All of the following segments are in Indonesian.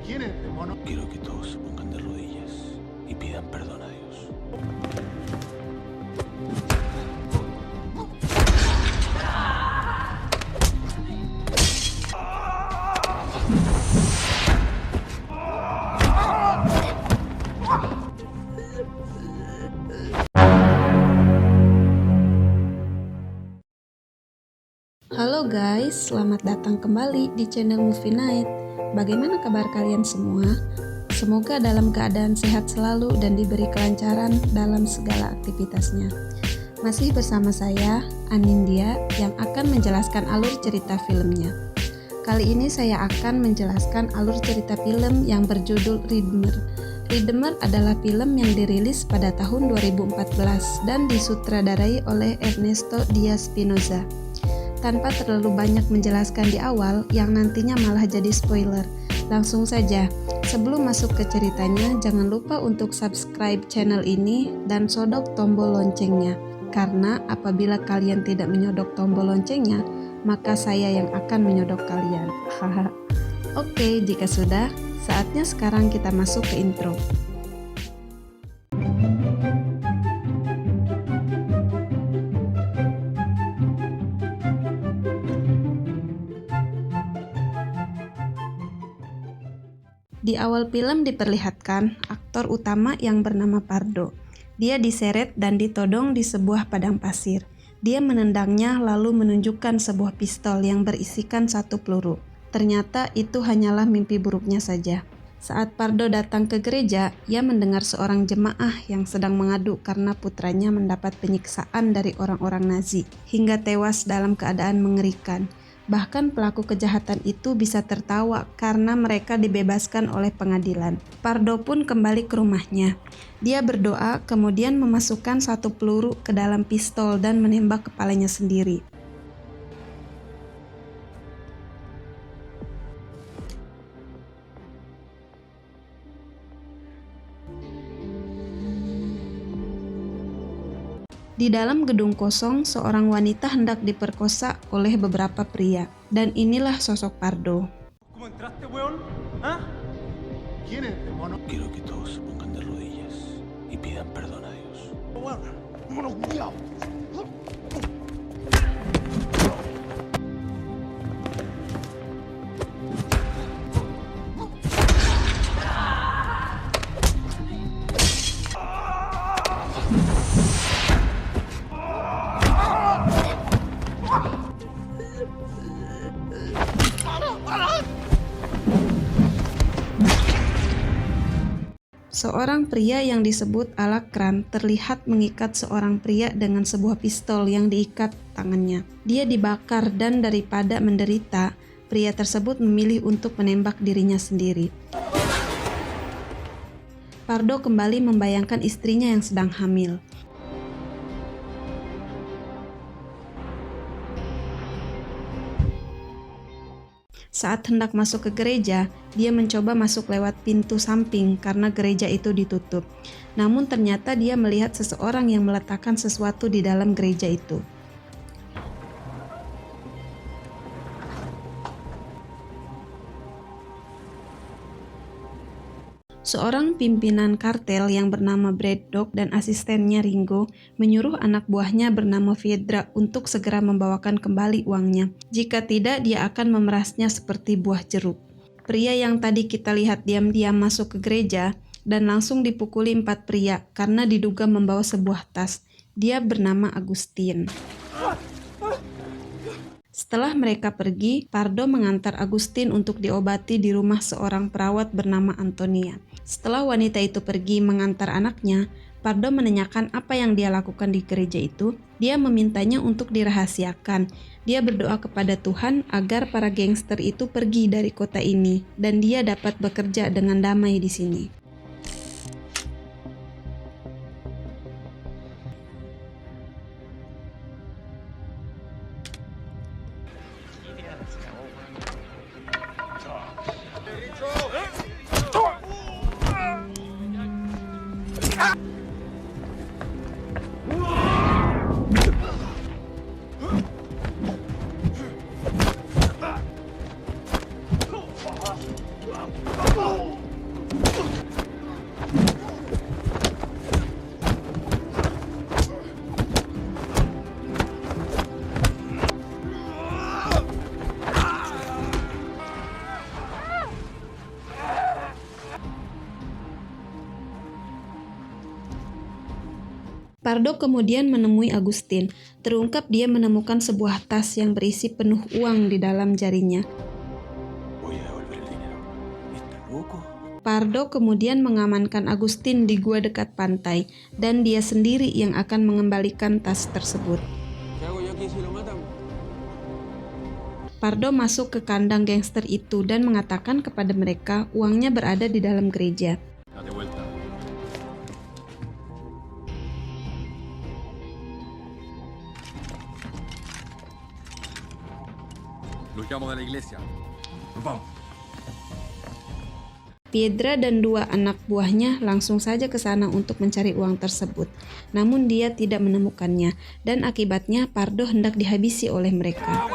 Quiero que todos se pongan de rodillas y pidan perdón a Dios. Halo guys, selamat datang kembali di channel Movie Night. Bagaimana kabar kalian semua? Semoga dalam keadaan sehat selalu dan diberi kelancaran dalam segala aktivitasnya. Masih bersama saya, Anindya, yang akan menjelaskan alur cerita filmnya. Kali ini saya akan menjelaskan alur cerita film yang berjudul Redeemer. Redeemer adalah film yang dirilis pada tahun 2014 dan disutradarai oleh Ernesto Diaz-Spinoza. Tanpa terlalu banyak menjelaskan di awal yang nantinya malah jadi spoiler. Langsung saja, sebelum masuk ke ceritanya, jangan lupa untuk subscribe channel ini dan sodok tombol loncengnya. Karena apabila kalian tidak menyodok tombol loncengnya, maka saya yang akan menyodok kalian. Oke, jika sudah, saatnya sekarang kita masuk ke intro. Di awal film diperlihatkan aktor utama yang bernama Pardo. Dia diseret dan ditodong di sebuah padang pasir. Dia menendangnya lalu menunjukkan sebuah pistol yang berisikan satu peluru. Ternyata itu hanyalah mimpi buruknya saja. Saat Pardo datang ke gereja, ia mendengar seorang jemaah yang sedang mengadu karena putranya mendapat penyiksaan dari orang-orang Nazi hingga tewas dalam keadaan mengerikan. Bahkan pelaku kejahatan itu bisa tertawa karena mereka dibebaskan oleh pengadilan. Pardo pun kembali ke rumahnya. Dia berdoa kemudian memasukkan satu peluru ke dalam pistol dan menembak kepalanya sendiri. Di dalam gedung kosong, seorang wanita hendak diperkosa oleh beberapa pria. Dan inilah sosok Pardo. Quiero que todos se pongan de rodillas y pidan perdón a Dios. Seorang pria yang disebut Alakran terlihat mengikat seorang pria dengan sebuah pistol yang diikat tangannya. Dia dibakar dan daripada menderita, pria tersebut memilih untuk menembak dirinya sendiri. Pardo kembali membayangkan istrinya yang sedang hamil. Saat hendak masuk ke gereja, dia mencoba masuk lewat pintu samping karena gereja itu ditutup. Namun ternyata dia melihat seseorang yang meletakkan sesuatu di dalam gereja itu. Seorang pimpinan kartel yang bernama Brad Dog dan asistennya Ringo menyuruh anak buahnya bernama Fedra untuk segera membawakan kembali uangnya. Jika tidak, dia akan memerasnya seperti buah jeruk. Pria yang tadi kita lihat diam-diam masuk ke gereja dan langsung dipukuli 4 pria karena diduga membawa sebuah tas. Dia bernama Agustin. Setelah mereka pergi, Pardo mengantar Agustin untuk diobati di rumah seorang perawat bernama Antonia. Setelah wanita itu pergi mengantar anaknya, Pardo menanyakan apa yang dia lakukan di gereja itu. Dia memintanya untuk dirahasiakan. Dia berdoa kepada Tuhan agar para gangster itu pergi dari kota ini dan dia dapat bekerja dengan damai di sini. Pardo kemudian menemui Agustin. Terungkap dia menemukan sebuah tas yang berisi penuh uang di dalam jarinya. Voy a devolver el dinero. ¿Está loco? Pardo kemudian mengamankan Agustin di gua dekat pantai, dan dia sendiri yang akan mengembalikan tas tersebut. ¿Qué hago yo aquí si lo matan? Pardo masuk ke kandang gangster itu dan mengatakan kepada mereka uangnya berada di dalam gereja. Date vuelta. Los llamo de la iglesia. Nos vamos. Piedra dan dua anak buahnya langsung saja ke sana untuk mencari uang tersebut. Namun dia tidak menemukannya, dan akibatnya Pardo hendak dihabisi oleh mereka.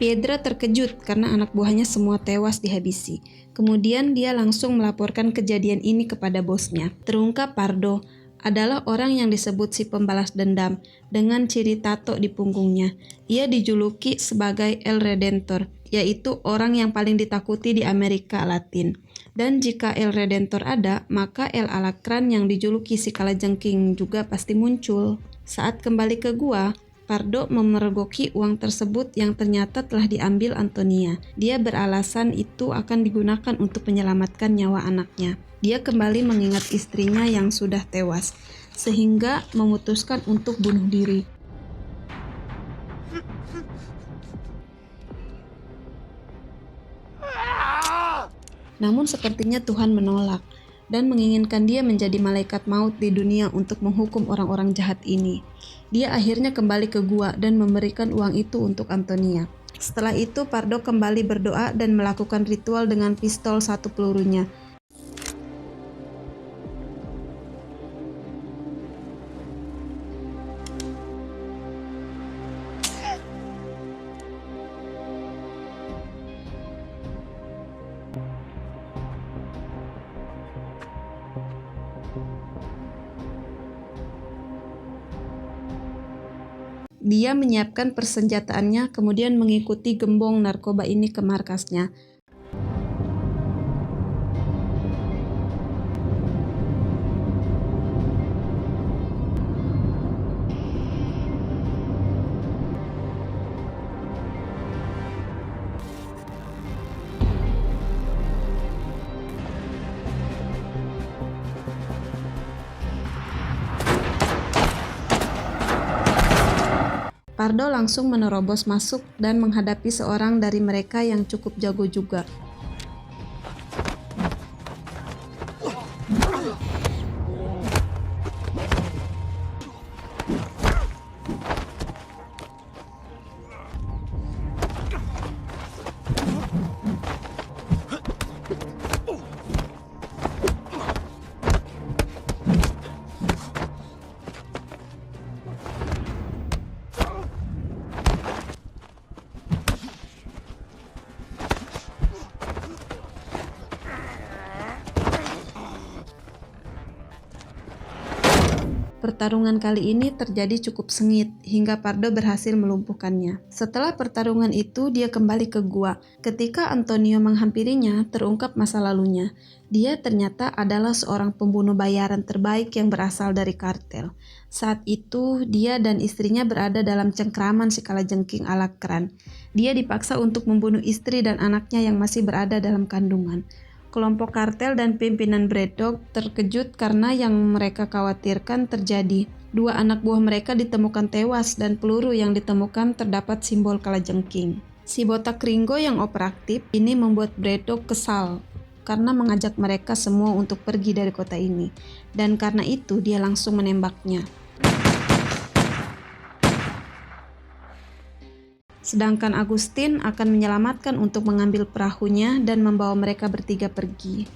Piedra terkejut karena anak buahnya semua tewas dihabisi. Kemudian dia langsung melaporkan kejadian ini kepada bosnya. Terungkap Pardo adalah orang yang disebut si pembalas dendam dengan ciri tato di punggungnya. Ia dijuluki sebagai El Redentor, yaitu orang yang paling ditakuti di Amerika Latin. Dan jika El Redentor ada, maka El Alacrán yang dijuluki si Kalajengking juga pasti muncul. Saat kembali ke gua, Pardo memergoki uang tersebut yang ternyata telah diambil Antonia. Dia beralasan itu akan digunakan untuk menyelamatkan nyawa anaknya. Dia kembali mengingat istrinya yang sudah tewas, sehingga memutuskan untuk bunuh diri. Namun sepertinya Tuhan menolak dan menginginkan dia menjadi malaikat maut di dunia untuk menghukum orang-orang jahat ini. Dia akhirnya kembali ke gua dan memberikan uang itu untuk Antonia. Setelah itu Pardo kembali berdoa dan melakukan ritual dengan pistol satu pelurunya. Dia menyiapkan persenjataannya, kemudian mengikuti gembong narkoba ini ke markasnya. Pardo langsung menerobos masuk dan menghadapi seorang dari mereka yang cukup jago juga. Pertarungan kali ini terjadi cukup sengit hingga Pardo berhasil melumpuhkannya. Setelah pertarungan itu dia kembali ke gua. Ketika Antonio menghampirinya, terungkap masa lalunya. Dia ternyata adalah seorang pembunuh bayaran terbaik yang berasal dari kartel. Saat itu dia dan istrinya berada dalam cengkraman si Kalajengking Alacrán. Dia dipaksa untuk membunuh istri dan anaknya yang masih berada dalam kandungan. Kelompok kartel dan pimpinan Bread Dog terkejut karena yang mereka khawatirkan terjadi. Dua anak buah mereka ditemukan tewas dan peluru yang ditemukan terdapat simbol kalajengking. Si botak Ringo yang operatif ini membuat Bread Dog kesal karena mengajak mereka semua untuk pergi dari kota ini. Dan karena itu dia langsung menembaknya. Sedangkan Agustin akan menyelamatkan untuk mengambil perahunya dan membawa mereka bertiga pergi.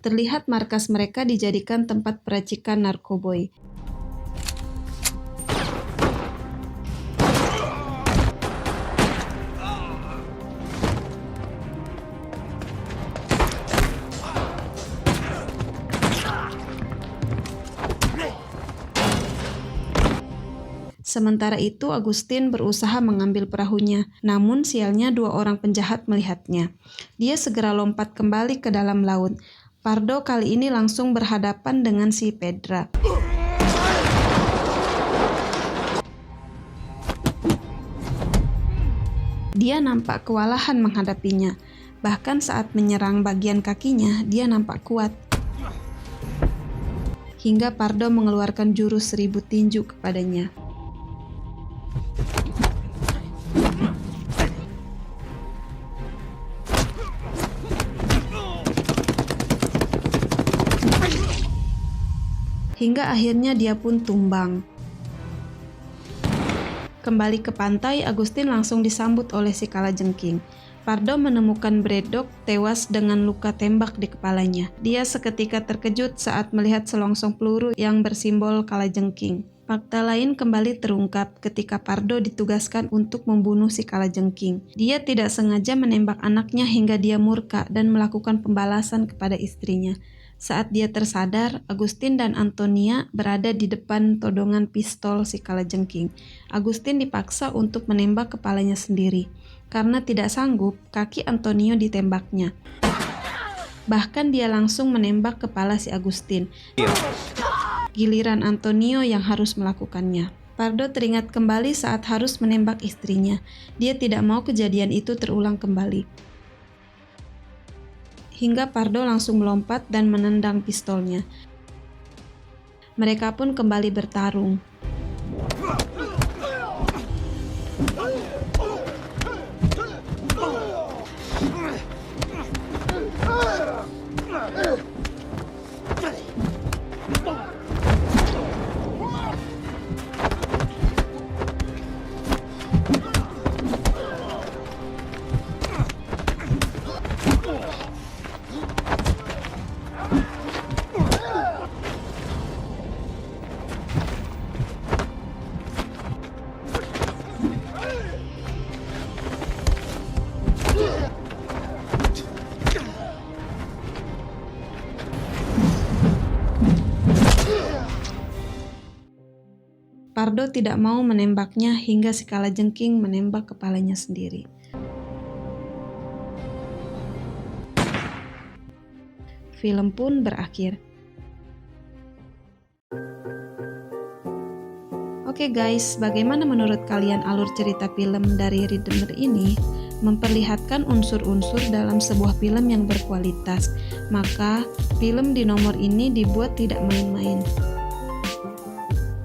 Terlihat markas mereka dijadikan tempat peracikan narkoboy. Sementara itu, Agustin berusaha mengambil perahunya, namun sialnya 2 orang penjahat melihatnya. Dia segera lompat kembali ke dalam laut. Pardo kali ini langsung berhadapan dengan si Pedra. Dia nampak kewalahan menghadapinya. Bahkan saat menyerang bagian kakinya, dia nampak kuat. Hingga Pardo mengeluarkan jurus 1000 tinju kepadanya. Hingga akhirnya dia pun tumbang. Kembali ke pantai, Agustin langsung disambut oleh si Kalajengking. Pardo menemukan Braddock tewas dengan luka tembak di kepalanya. Dia seketika terkejut saat melihat selongsong peluru yang bersimbol Kalajengking. Fakta lain kembali terungkap ketika Pardo ditugaskan untuk membunuh si Kalajengking. Dia tidak sengaja menembak anaknya hingga dia murka dan melakukan pembalasan kepada istrinya. Saat dia tersadar, Agustin dan Antonia berada di depan todongan pistol si Kalajengking. Agustin dipaksa untuk menembak kepalanya sendiri. Karena tidak sanggup, kaki Antonio ditembaknya. Bahkan dia langsung menembak kepala si Agustin. Giliran Antonio yang harus melakukannya. Pardo teringat kembali saat harus menembak istrinya. Dia tidak mau kejadian itu terulang kembali. Hingga Pardo langsung melompat dan menendang pistolnya. Mereka pun kembali bertarung. Pardo tidak mau menembaknya hingga si Kalajengking menembak kepalanya sendiri. Film pun berakhir. Oke guys, bagaimana menurut kalian alur cerita film dari Redeemer ini? Memperlihatkan unsur-unsur dalam sebuah film yang berkualitas. Maka, film di nomor ini dibuat tidak main-main.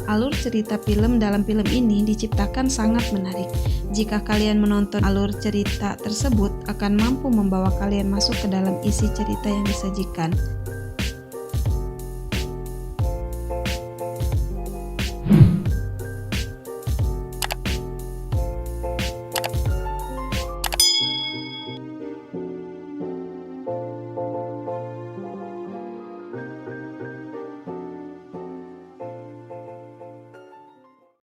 Alur cerita film dalam film ini diciptakan sangat menarik. Jika kalian menonton alur cerita tersebut, akan mampu membawa kalian masuk ke dalam isi cerita yang disajikan.